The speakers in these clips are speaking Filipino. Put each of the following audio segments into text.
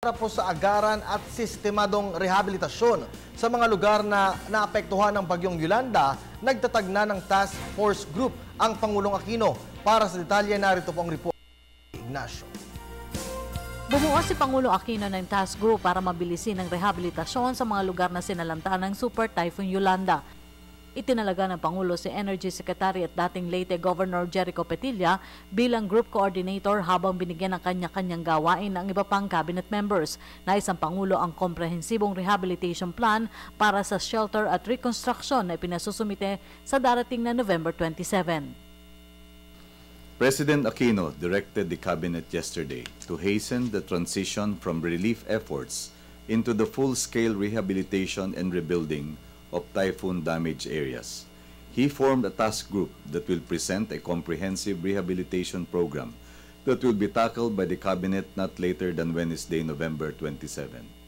para po sa agaran at sistemadong rehabilitasyon sa mga lugar na naapektuhan ng Bagyong Yolanda, nagtatag na ng Task Force Group ang Pangulong Aquino. Para sa detalye, narito po ang report ni Ignacio. Bumuo si Pangulo Aquino ng task group para mabilisin ang rehabilitasyon sa mga lugar na sinalanta ng Super Typhoon Yolanda. Itinalaga ng Pangulo si Energy Secretary at dating Leyte Governor Jericho Petilla bilang group coordinator habang binigyan ng kanya-kanyang gawain ng iba pang cabinet members. Nais ng Pangulo ang komprehensibong rehabilitation plan para sa shelter at reconstruction na ipinasusumite sa darating na November 27. President Aquino directed the Cabinet yesterday to hasten the transition from relief efforts into the full-scale rehabilitation and rebuilding of typhoon-damaged areas. He formed a task group that will present a comprehensive rehabilitation program that will be tackled by the Cabinet not later than Wednesday, November 27.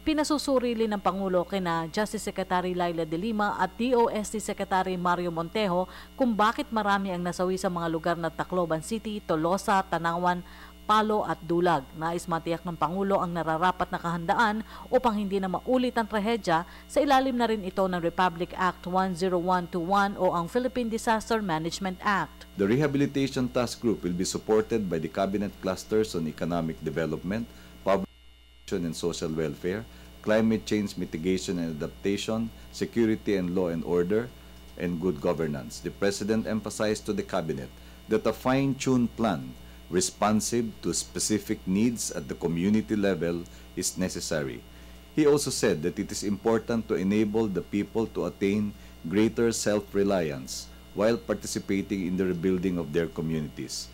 Pinasusurili ng Pangulo kina Justice Secretary Laila de Lima at DOST Secretary Mario Montejo kung bakit marami ang nasawi sa mga lugar na Tacloban City, Tolosa, Tanawan, Palo at Dulag. Nais matiyak ng Pangulo ang nararapat na kahandaan upang hindi na maulit ang trahedya. Sa ilalim na rin ito ng Republic Act 10121 o ang Philippine Disaster Management Act. The Rehabilitation Task Group will be supported by the Cabinet Clusters on Economic Development, Public and Social Welfare, Climate Change Mitigation and Adaptation, Security and Law and Order, and Good Governance. The President emphasized to the Cabinet that a fine-tuned plan responsive to specific needs at the community level is necessary. He also said that it is important to enable the people to attain greater self-reliance while participating in the rebuilding of their communities.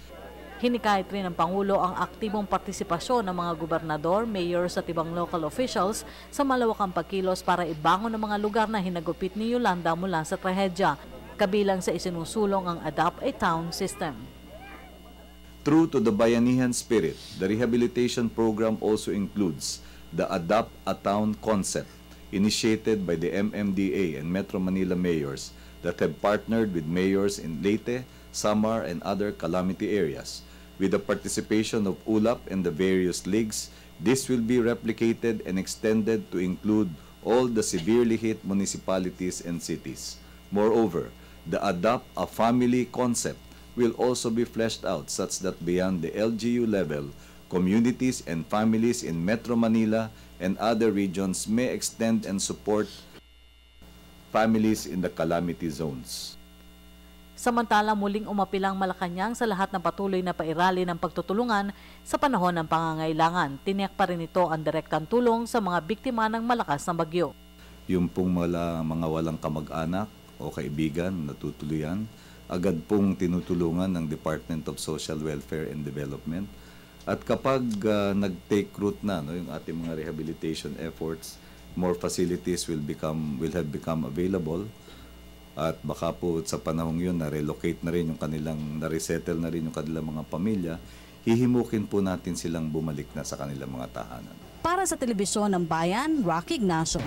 Hinikayat rin ng Pangulo ang aktibong partisipasyon ng mga gobernador, mayors at ibang local officials sa malawakang pagkilos para ibangon ang mga lugar na hinagupit ni Yolanda mula sa trahedya, kabilang sa isinusulong ang Adopt a Town system. True to the Bayanihan spirit, the rehabilitation program also includes the Adopt a Town concept initiated by the MMDA and Metro Manila mayors that have partnered with mayors in Leyte, Samar, and other calamity areas. With the participation of ULAP and the various leagues, this will be replicated and extended to include all the severely hit municipalities and cities. Moreover, the Adopt a Family concept will also be fleshed out such that beyond the LGU level, communities and families in Metro Manila and other regions may extend and support families in the calamity zones. Samantala, muling umapilang Malacanang sa lahat ng patuloy na pairali ng pagtutulungan sa panahon ng pangangailangan. Tiniyak pa rin ito ang direktang tulong sa mga biktima ng malakas na bagyo. Yung pong mga walang kamag-anak o kaibigan na tutuluyan, agad pong tinutulungan ng Department of Social Welfare and Development. At kapag nag-take root na yung ating mga rehabilitation efforts, more facilities will have become available. At baka po sa panahong yun, na-relocate na rin yung kanilang, na-resettle na rin yung kanilang mga pamilya, hihimukin po natin silang bumalik na sa kanilang mga tahanan. Para sa Telebisyon ng Bayan, Rocky Ignacio.